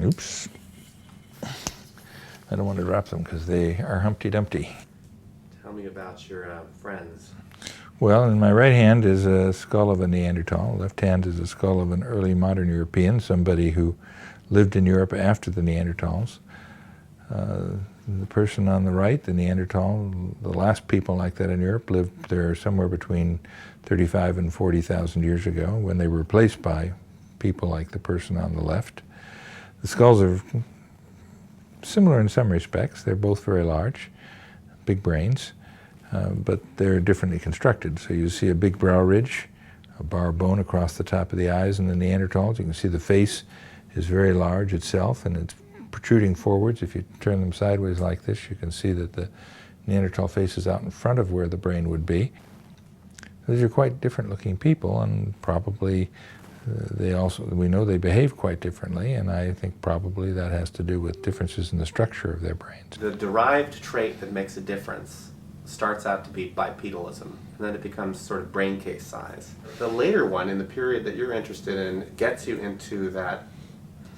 Oops. I don't want to drop them because they are Humpty Dumpty. Tell me about your friends. Well, in my right hand is a skull of a Neanderthal. Left hand is a skull of an early modern European, somebody who lived in Europe after the Neanderthals. The person on the right, the Neanderthal, the last people like that in Europe lived there somewhere between 35 and 40,000 years ago when they were replaced by people like the person on the left. The skulls are similar in some respects. They're both very large, big brains, but they're differently constructed. So you see a big brow ridge, a bar bone across the top of the eyes in the Neanderthals. You can see the face is very large itself, and it's protruding forwards. If you turn them sideways like this, you can see that the Neanderthal face is out in front of where the brain would be. These are quite different looking people, and probably we know they behave quite differently, and I think probably that has to do with differences in the structure of their brains. The derived trait that makes a difference starts out to be bipedalism, and then it becomes sort of brain case size. The later one, in the period that you're interested in, gets you into that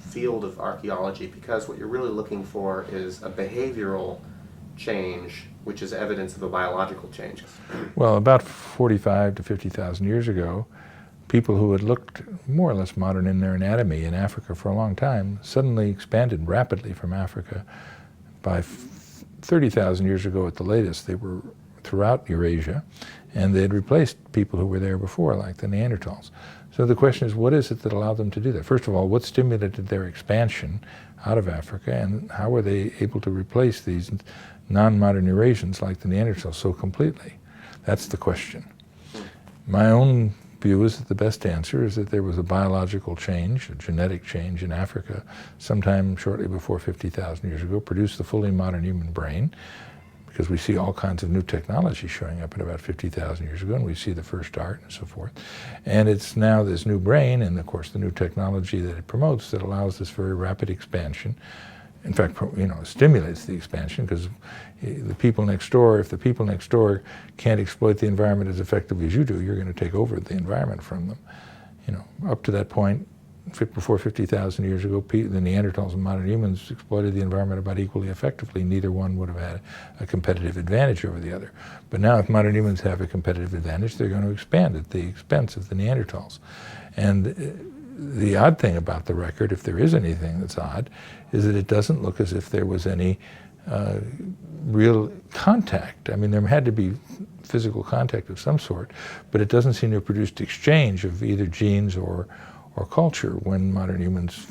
field of archaeology because what you're really looking for is a behavioral change which is evidence of a biological change. Well, about 45 to 50,000 years ago, people who had looked more or less modern in their anatomy in Africa for a long time suddenly expanded rapidly from Africa. By 30,000 years ago at the latest, they were throughout Eurasia, and they had replaced people who were there before, like the Neanderthals. So the question is, what is it that allowed them to do that? First of all, what stimulated their expansion out of Africa, and how were they able to replace these non-modern Eurasians like the Neanderthals so completely? That's the question. My own view is that the best answer is that there was a biological change, a genetic change in Africa sometime shortly before 50,000 years ago, produced the fully modern human brain, because we see all kinds of new technology showing up at about 50,000 years ago, and we see the first art and so forth. And it's now this new brain, and of course the new technology that it promotes, that allows this very rapid expansion. In fact, stimulates the expansion, because the people next door, if the people next door can't exploit the environment as effectively as you do, you're going to take over the environment from them. Up to that point, before 50,000 years ago, the Neanderthals and modern humans exploited the environment about equally effectively. Neither one would have had a competitive advantage over the other. But now if modern humans have a competitive advantage, they're going to expand at the expense of the Neanderthals. And the odd thing about the record, if there is anything that's odd, is that it doesn't look as if there was any real contact. I mean, there had to be physical contact of some sort, but it doesn't seem to have produced exchange of either genes or culture when modern humans,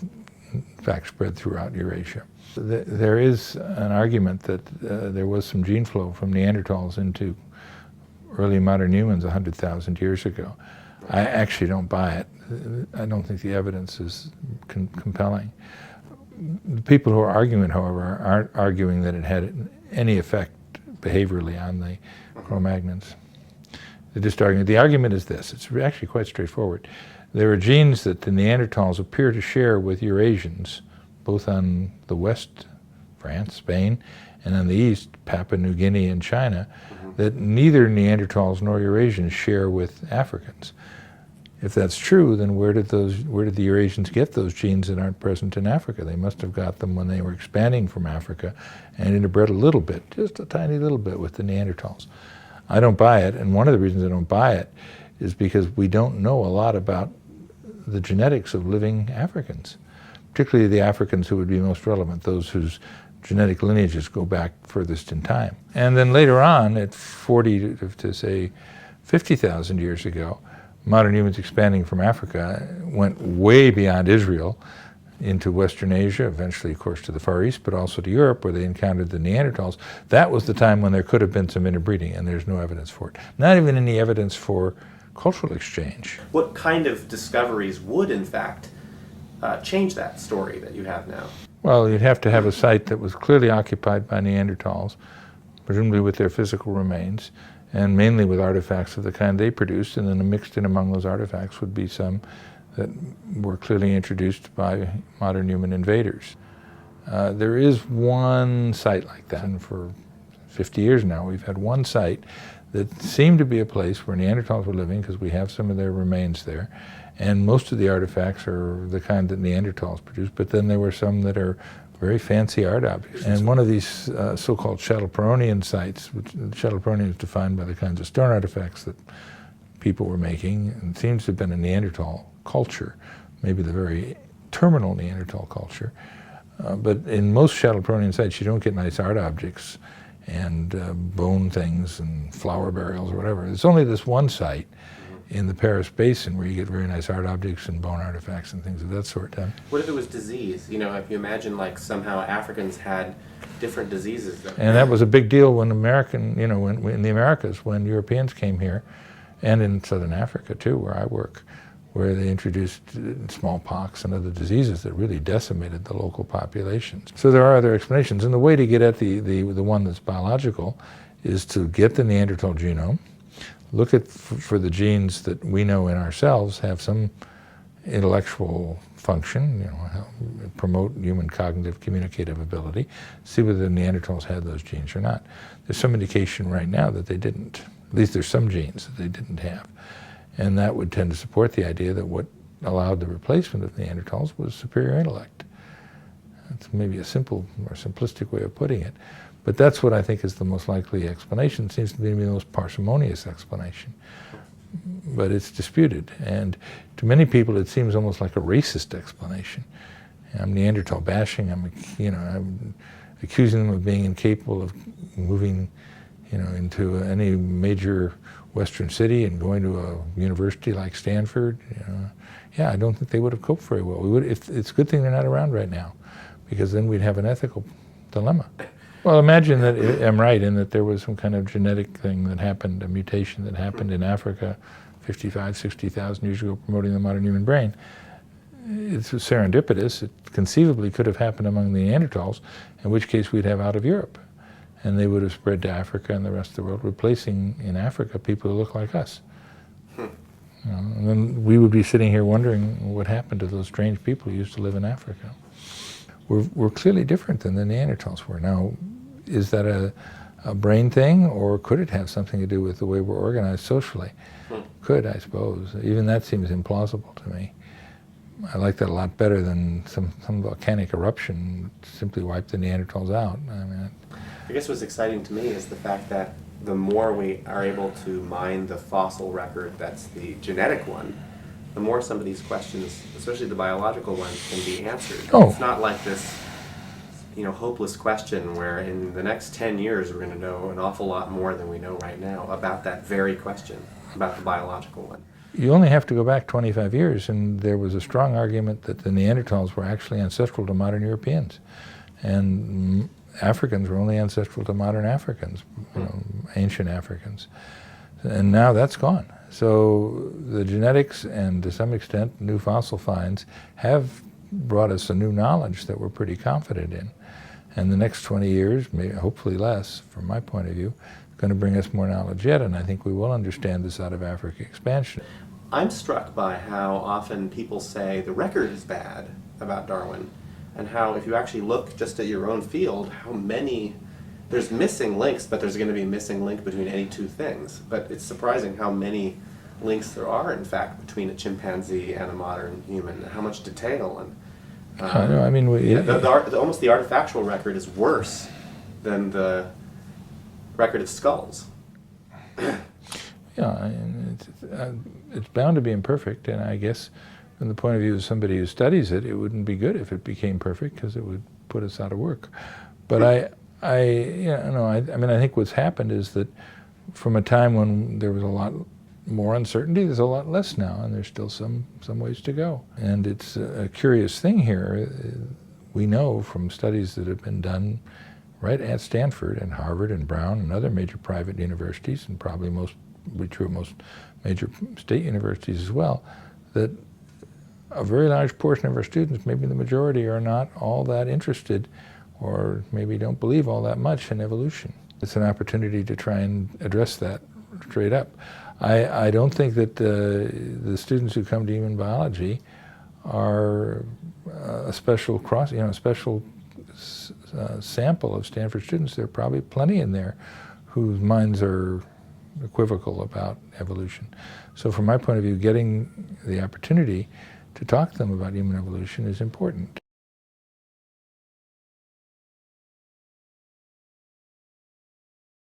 in fact, spread throughout Eurasia. There is an argument that there was some gene flow from Neanderthals into early modern humans 100,000 years ago. I actually don't buy it. I don't think the evidence is compelling. The people who are arguing, however, aren't arguing that it had any effect behaviorally on the Cro-Magnons. They're just arguing. The argument is this. It's actually quite straightforward. There are genes that the Neanderthals appear to share with Eurasians, both on the west, France, Spain, and on the east, Papua New Guinea and China, that neither Neanderthals nor Eurasians share with Africans. If that's true, then where did the Eurasians get those genes that aren't present in Africa? They must have got them when they were expanding from Africa and interbred a little bit, just a tiny little bit, with the Neanderthals. I don't buy it, and one of the reasons I don't buy it is because we don't know a lot about the genetics of living Africans, particularly the Africans who would be most relevant, those whose genetic lineages go back furthest in time. And then later on, at 40 to say 50,000 years ago, modern humans expanding from Africa went way beyond Israel into Western Asia, eventually, of course, to the Far East, but also to Europe, where they encountered the Neanderthals. That was the time when there could have been some interbreeding, and there's no evidence for it. Not even any evidence for cultural exchange. What kind of discoveries would, in fact, change that story that you have now? Well, you'd have to have a site that was clearly occupied by Neanderthals, presumably with their physical remains, and mainly with artifacts of the kind they produced, and then mixed in among those artifacts would be some that were clearly introduced by modern human invaders. There is one site like that, and for 50 years now we've had one site that seemed to be a place where Neanderthals were living, because we have some of their remains there, and most of the artifacts are the kind that Neanderthals produced, but then there were some that are very fancy art objects. And one of these so-called Chattelperronian sites, which Chattelperronian is defined by the kinds of stone artifacts that people were making, and seems to have been a Neanderthal culture, maybe the very terminal Neanderthal culture. But in most Chattelperronian sites, you don't get nice art objects and bone things and flower burials or whatever. It's only this one site in the Paris Basin where you get very nice art objects and bone artifacts and things of that sort. What if it was disease? You know, if you imagine like somehow Africans had different diseases. And that was a big deal when when in the Americas, when Europeans came here, and in southern Africa too, where I work, where they introduced smallpox and other diseases that really decimated the local populations. So there are other explanations, and the way to get at the one that's biological is to get the Neanderthal genome, look at for the genes that we know in ourselves have some intellectual function, promote human cognitive communicative ability, see whether the Neanderthals had those genes or not. There's some indication right now that they didn't. At least there's some genes that they didn't have. And that would tend to support the idea that what allowed the replacement of Neanderthals was superior intellect. That's maybe a simple or simplistic way of putting it. But that's what I think is the most likely explanation. It seems to be the most parsimonious explanation. But it's disputed. And to many people, it seems almost like a racist explanation. I'm Neanderthal bashing. I'm accusing them of being incapable of moving, into any major Western city and going to a university like Stanford. Yeah, I don't think they would have coped very well. It's a good thing they're not around right now, because then we'd have an ethical dilemma. Well, imagine that I'm right in that there was some kind of genetic thing that happened, a mutation that happened in Africa 55, 60,000 years ago, promoting the modern human brain. It's serendipitous. It conceivably could have happened among the Neanderthals, in which case we'd have out of Europe. And they would have spread to Africa and the rest of the world, replacing in Africa people who look like us. And then we would be sitting here wondering what happened to those strange people who used to live in Africa. We're clearly different than the Neanderthals were. Now, is that a brain thing, or could it have something to do with the way we're organized socially? Could, I suppose. Even that seems implausible to me. I like that a lot better than some volcanic eruption simply wiped the Neanderthals out. I guess what's exciting to me is the fact that the more we are able to mine the fossil record that's the genetic one, the more some of these questions, especially the biological ones, can be answered. Oh. It's not like this, hopeless question where in the next 10 years we're going to know an awful lot more than we know right now about that very question, about the biological one. You only have to go back 25 years, and there was a strong argument that the Neanderthals were actually ancestral to modern Europeans. And Africans were only ancestral to modern Africans, ancient Africans. And now that's gone. So the genetics and, to some extent, new fossil finds have brought us a new knowledge that we're pretty confident in. And the next 20 years, maybe hopefully less, from my point of view, going to bring us more knowledge yet, and I think we will understand this out of Africa expansion. I'm struck by how often people say the record is bad about Darwin, and how if you actually look just at your own field, how many, there's missing links, but there's going to be a missing link between any two things. But it's surprising how many links there are, in fact, between a chimpanzee and a modern human, and how much detail. And almost the artifactual record is worse than the record of skulls. Yeah, it's bound to be imperfect, and I guess from the point of view of somebody who studies it, it wouldn't be good if it became perfect, because it would put us out of work. But I think what's happened is that from a time when there was a lot more uncertainty, there's a lot less now, and there's still some ways to go. And it's a curious thing here. We know from studies that have been done right at Stanford and Harvard and Brown and other major private universities, and probably true of most major state universities as well, that a very large portion of our students, maybe the majority, are not all that interested, or maybe don't believe all that much in evolution. It's an opportunity to try and address that straight up. I don't think that the students who come to human biology are a special sample of Stanford students. There are probably plenty in there whose minds are equivocal about evolution. So from my point of view, getting the opportunity to talk to them about human evolution is important.